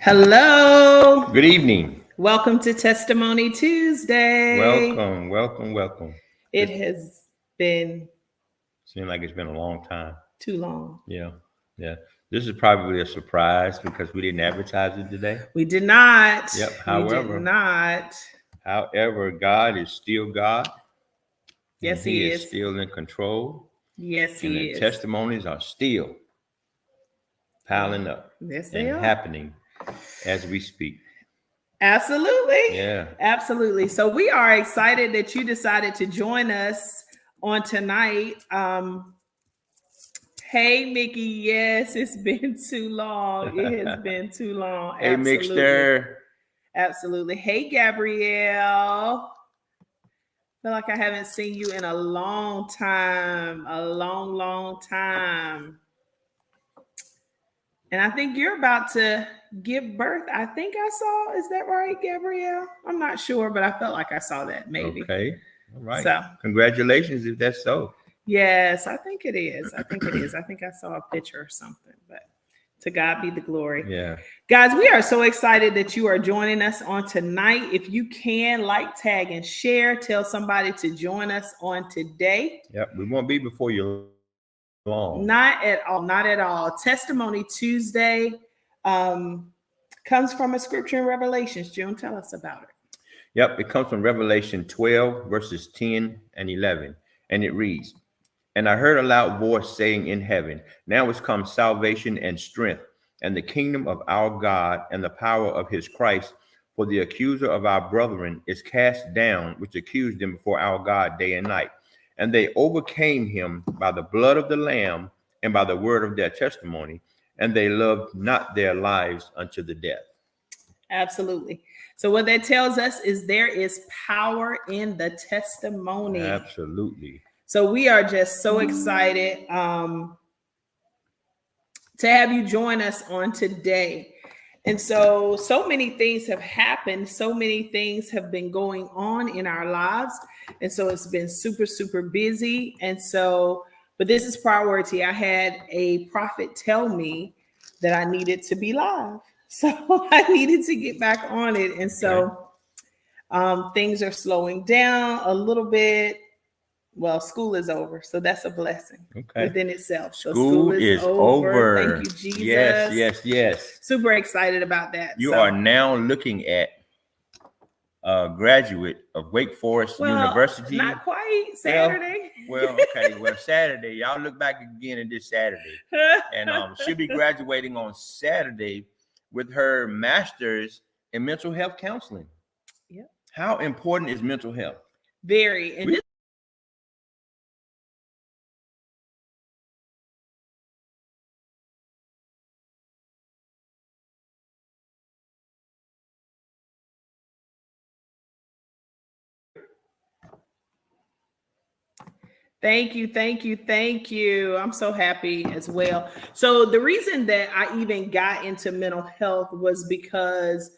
Hello. Good evening. Welcome to Testimony Tuesday. Welcome. It It has been seems like it's been a long time. too long. Yeah. This is probably a surprise because we didn't advertise it today. We did not. Yep. We did not. However, God is still God, and Yes, He He is is. still in control, Yes, and He the is. testimonies are still piling up Yes, they and are. happening as we speak. Absolutely. Yeah. Absolutely. So we are excited that you decided to join us on tonight. Hey, Mickey. Yes, it's been too long. It has been too long. Hey, Absolutely. Mixter. Absolutely. Hey, Gabrielle. Feel like I haven't seen you in a long time. A long time. And I think you're about to give birth. I think I saw. Is that right, Gabrielle? I'm not sure, but I felt like I saw that maybe. Okay. All right. So, Congratulations if that's so. yes, I think it is. I think I saw a picture or something, but to God be the glory. Yeah. Guys, we are so excited that you are joining us on tonight. If you can, like, tag, and share, tell somebody to join us on today. Yep. We won't be before you long. Not at all. Not at all. Testimony Tuesday comes from a scripture in Revelations. June, tell us about it. Yep, it comes from Revelation 12, verses 10 and 11. And it reads, "And I heard a loud voice saying in heaven, now is come salvation and strength, and the kingdom of our God and the power of his Christ. For the accuser of our brethren is cast down, which accused them before our God day and night. And they overcame him by the blood of the Lamb and by the word of their testimony, and they loved not their lives unto the death." Absolutely. So what that tells us is there is power in the testimony. Absolutely. So we are just so excited to have you join us on today. And so many things have happened. So many things have been going on in our lives. And so it's been super busy. And so, but this is priority. I had a prophet tell me that I needed to be live. So I needed to get back on it. And so things are slowing down a little bit. Well, school is over, so that's a blessing within itself. So School is over. Thank you, Jesus. Yes. Super excited about that. You are now looking at a graduate of Wake Forest University. Not quite Saturday. Okay. Well, Saturday. Y'all look back again at this Saturday. And she'll be graduating on Saturday with her master's in mental health counseling. Yep. How important is mental health? Very. And Thank you. I'm so happy as well. So the reason that I even got into mental health was because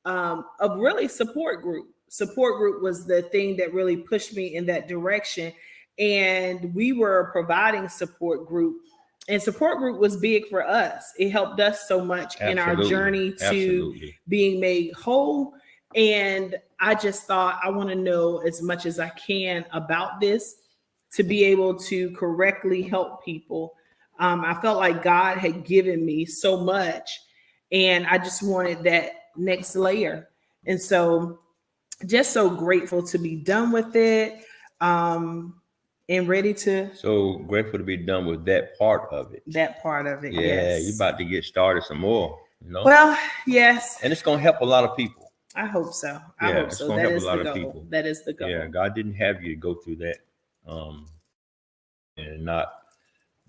of really support group. Support group was the thing that really pushed me in that direction. And we were providing support group. And support group was big for us. It helped us so much in our journey to being made whole. And I just thought I want to know as much as I can about this to be able to correctly help people. I felt like God had given me so much, and I just wanted that next layer. And so, just so grateful to be done with it, and ready to. So grateful to be done with that part of it. Yeah, yes. You're about to get started some more. Well, yes. And it's going to help a lot of people. I hope so. It's going to help a lot of people. That is the goal. Yeah, God didn't have you to go through that. And not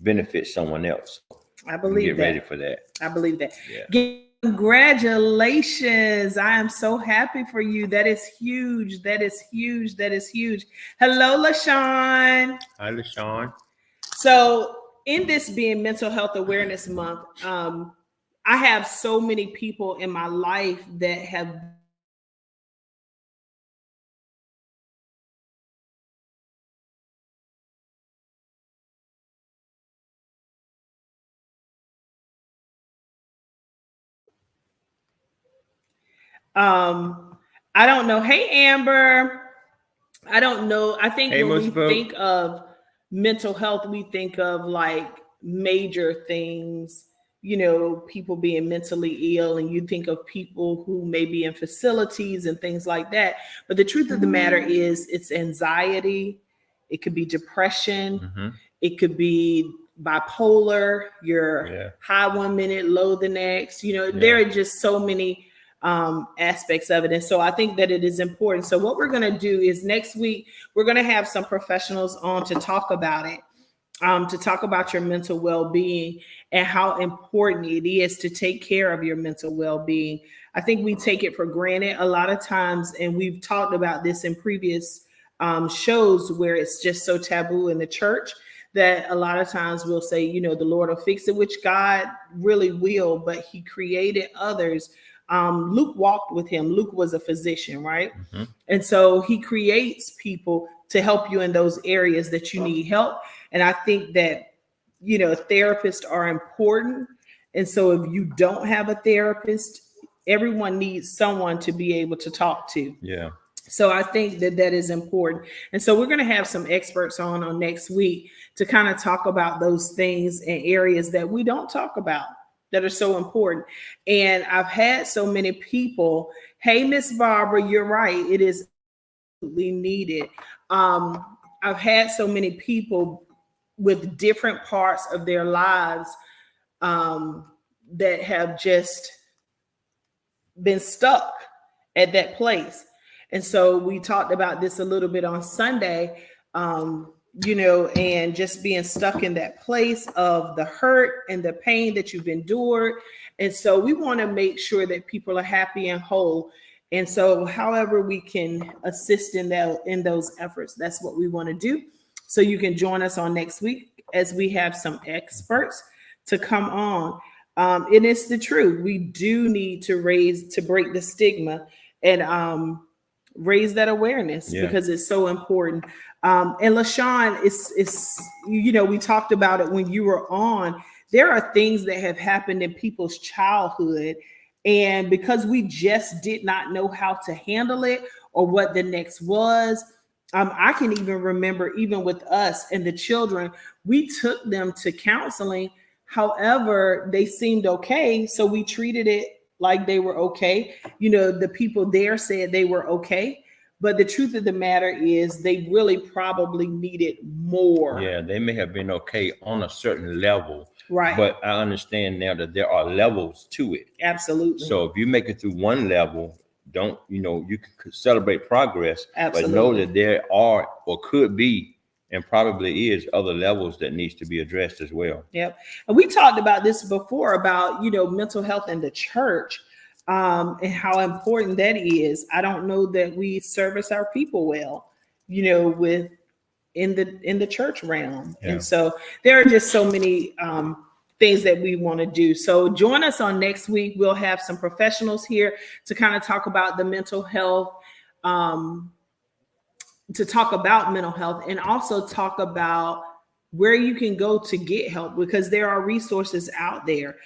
benefit someone else. I believe get ready for that. I believe that. Yeah. Congratulations. I am so happy for you. That is huge. Hello, LaShawn. Hi, LaShawn. So in this being Mental Health Awareness Month, I have so many people in my life that have I don't know. Hey, Amber. I don't know. I think Hey, when we Mosbo. think of mental health, we think of like major things, people being mentally ill, and you think of people who may be in facilities and things like that. But the truth of the matter is, it's anxiety, it could be depression, Mm-hmm. it could be bipolar, you're Yeah. high 1 minute, low the next. There are just so many aspects of it. And so I think that it is important. So what we're going to do is next week, we're going to have some professionals on to talk about it, to talk about your mental well-being and how important it is to take care of your mental well-being. I think we take it for granted a lot of times, and we've talked about this in previous shows where it's just so taboo in the church that a lot of times we'll say, the Lord will fix it, which God really will, but he created others. Luke walked with him. Luke was a physician, right? Mm-hmm. And so he creates people to help you in those areas that you need help. And I think that, therapists are important. And so if you don't have a therapist, everyone needs someone to be able to talk to. Yeah. So I think that that is important. And so we're going to have some experts on next week to kind of talk about those things and areas that we don't talk about that are so important. And I've had so many people, hey, Miss Barbara, you're right. It is absolutely needed. I've had so many people with different parts of their lives that have just been stuck at that place. And so we talked about this a little bit on Sunday, and just being stuck in that place of the hurt and the pain that you've endured. And so we want to make sure that people are happy and whole. And so however we can assist in those efforts, that's what we want to do. So you can join us on next week as we have some experts to come on. And it's the truth. We do need to break the stigma and raise that awareness because it's so important. And LaShawn, it's we talked about it when you were on. There are things that have happened in people's childhood, and because we just did not know how to handle it or what the next was. I can even remember, even with us and the children, we took them to counseling. However, they seemed okay, so we treated it like they were okay. The people there said they were okay, but the truth of the matter is they really probably needed more. Yeah, they may have been okay on a certain level, Right. But I understand now that there are levels to it. Absolutely. So if you make it through one level, you can celebrate progress, Absolutely. But know that there are or could be and probably is other levels that needs to be addressed as well. Yep. And we talked about this before about, mental health in the church, and how important that is. I don't know that we service our people well, with in the church realm. Yeah. And so there are just so many things that we want to do. So join us on next week. We'll have some professionals here to kind of talk about the mental health, to talk about mental health, and also talk about where you can go to get help, because there are resources out there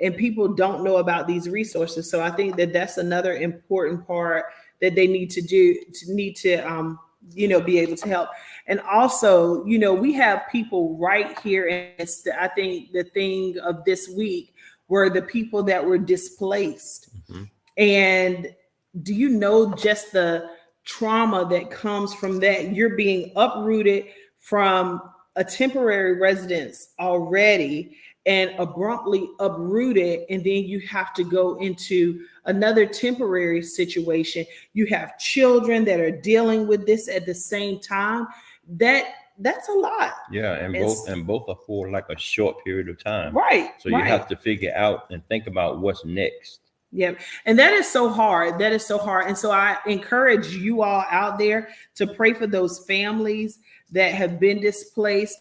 and people don't know about these resources. So I think that that's another important part that they need to do, be able to help. And also, we have people right here. And I think the thing of this week were the people that were displaced. Mm-hmm. And do you know just the trauma that comes from that? You're being uprooted from a temporary residence already and abruptly uprooted, and then you have to go into another temporary situation. You have children that are dealing with this at the same time. That's a lot. Yeah, and both are for like a short period of time. Right. So you have to figure out and think about what's next. Yeah. And that is so hard. That is so hard. And so I encourage you all out there to pray for those families that have been displaced.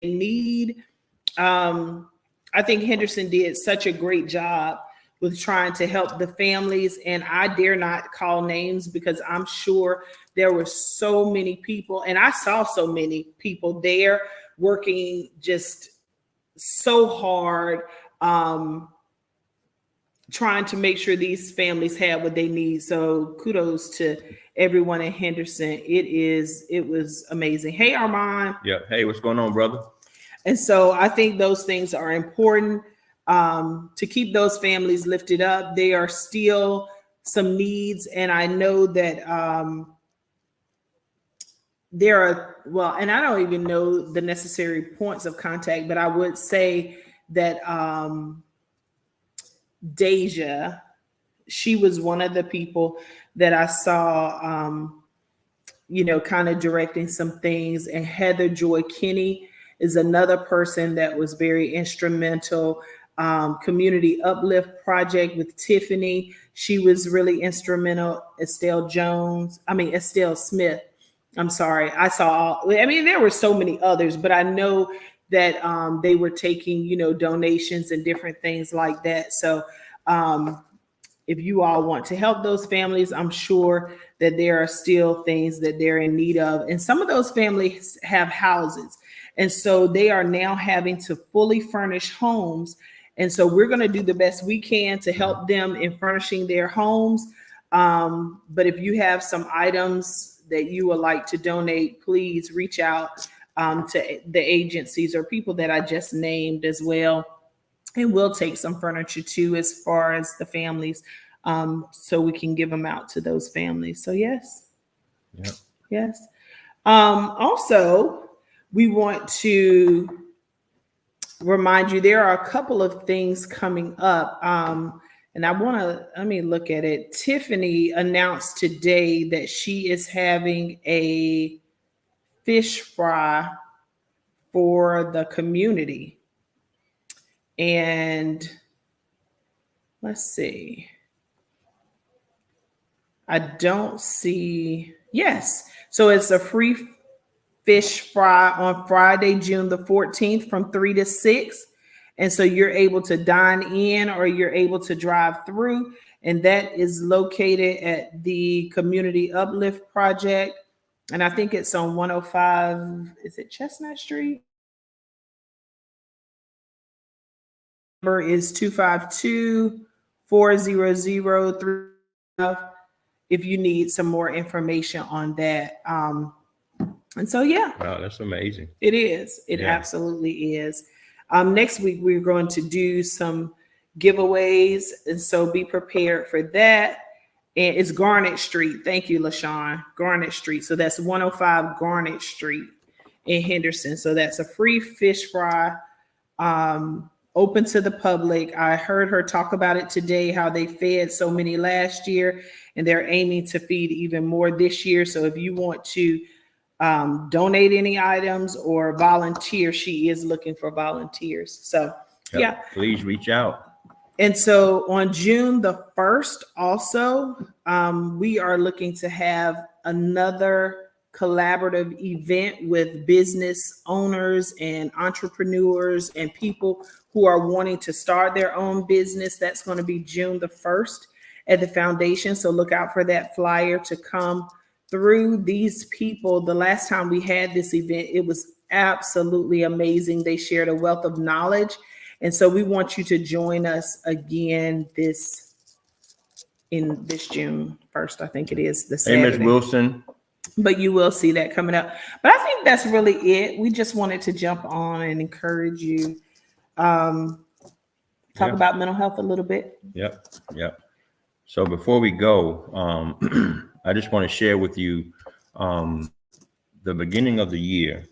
Need. I think Henderson did such a great job with trying to help the families. And I dare not call names because I'm sure there were so many people, and I saw so many people there working just so hard, trying to make sure these families have what they need. So kudos to everyone in Henderson. It was amazing. Hey, Armand. Yeah. Hey, what's going on, brother? And so I think those things are important, to keep those families lifted up. There are still some needs, and I know that there are, well, and I don't even know the necessary points of contact, but I would say that Deja, she was one of the people that I saw, kind of directing some things. And Heather Joy Kinney is another person that was very instrumental. Community Uplift Project with Tiffany, she was really instrumental. Estelle Smith. I'm sorry. There were so many others, but I know that they were taking, donations and different things like that. So if you all want to help those families, I'm sure that there are still things that they're in need of. And some of those families have houses. And so they are now having to fully furnish homes. And so we're going to do the best we can to help them in furnishing their homes. But if you have some items that you would like to donate, please reach out to the agencies or people that I just named as well. And we'll take some furniture too, as far as the families, so we can give them out to those families. So yes. Yep. Yes. Also, we want to remind you there are a couple of things coming up. And let me look at it. Tiffany announced today that she is having a fish fry for the community. And let's see. I don't see. Yes. So it's a free fish fry on Friday, June the 14th from 3 to 6. And so you're able to dine in or you're able to drive through. And that is located at the Community Uplift Project. And I think it's on 105. Is it Chestnut Street? Number is 252-400-3. If you need some more information on that. And so, yeah. Wow, that's amazing. It is. It absolutely is. Next week, we're going to do some giveaways. And so be prepared for that. And it's Garnet Street. Thank you, LaShawn. Garnet Street. So that's 105 Garnet Street in Henderson. So that's a free fish fry, open to the public. I heard her talk about it today, how they fed so many last year, and they're aiming to feed even more this year. So if you want to donate any items or volunteer, she is looking for volunteers. So yeah, please reach out. And so on June the 1st also, we are looking to have another collaborative event with business owners and entrepreneurs and people who are wanting to start their own business. That's going to be June the 1st at the foundation. So look out for that flyer to come through. These people, the last time we had this event, it was absolutely amazing. They shared a wealth of knowledge. And so we want you to join us again this June 1st. I think it is the Saturday. Hey, Ms. Wilson. But you will see that coming up. But I think that's really it. We just wanted to jump on and encourage you. Talk about mental health a little bit. Yep. So before we go, I just want to share with you the beginning of the year.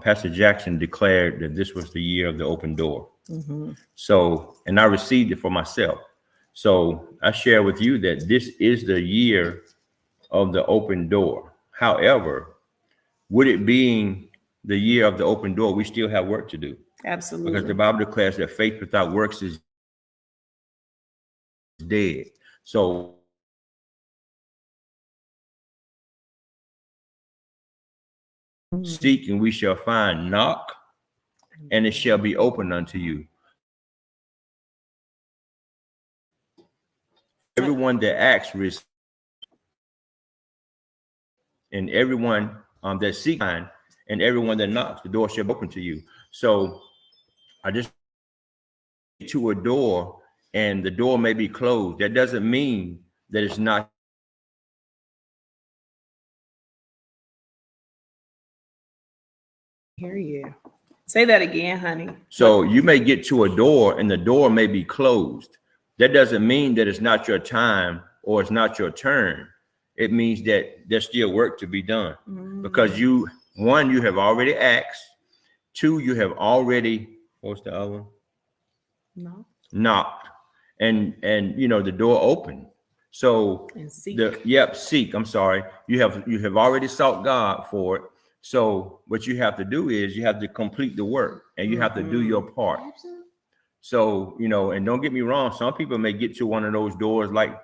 Pastor Jackson declared that this was the year of the open door. Mm-hmm. So, and I received it for myself. So I share with you that this is the year of the open door. However, with it being the year of the open door, we still have work to do. Absolutely. Because the Bible declares that faith without works is dead. So seek and we shall find, knock and it shall be opened unto you. everyone that asks receives, and everyone that seeks, and everyone that knocks, the door shall be open to you. So I just to a door, and the door may be closed. That doesn't mean that it's not. Hear you. Say that again, honey. So you may get to a door and the door may be closed. That doesn't mean that it's not your time or it's not your turn. It means that there's still work to be done because you have already asked. 2, you have already, what's the other one? No. Knocked, and the door opened. So And seek. Seek. I'm sorry. You have already sought God for it. So what you have to do is you have to complete the work and you have to do your part. So, and don't get me wrong, some people may get to one of those doors like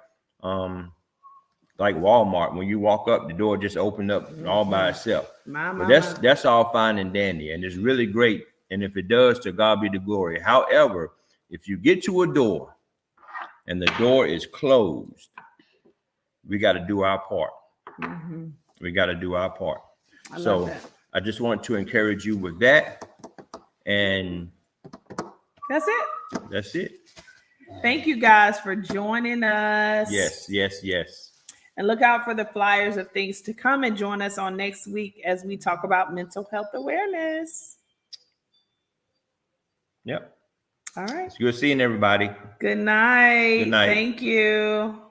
Walmart. When you walk up, the door just opened up all by itself. But that's all fine and dandy, and it's really great. And if it does, to God be the glory. However, if you get to a door and the door is closed, we got to do our part. We got to do our part. So I just want to encourage you with that. And that's it. That's it. Thank you guys for joining us. Yes. And look out for the flyers of things to come, and join us on next week as we talk about mental health awareness. Yep. All right. It's good seeing everybody. Good night. Good night. Thank you.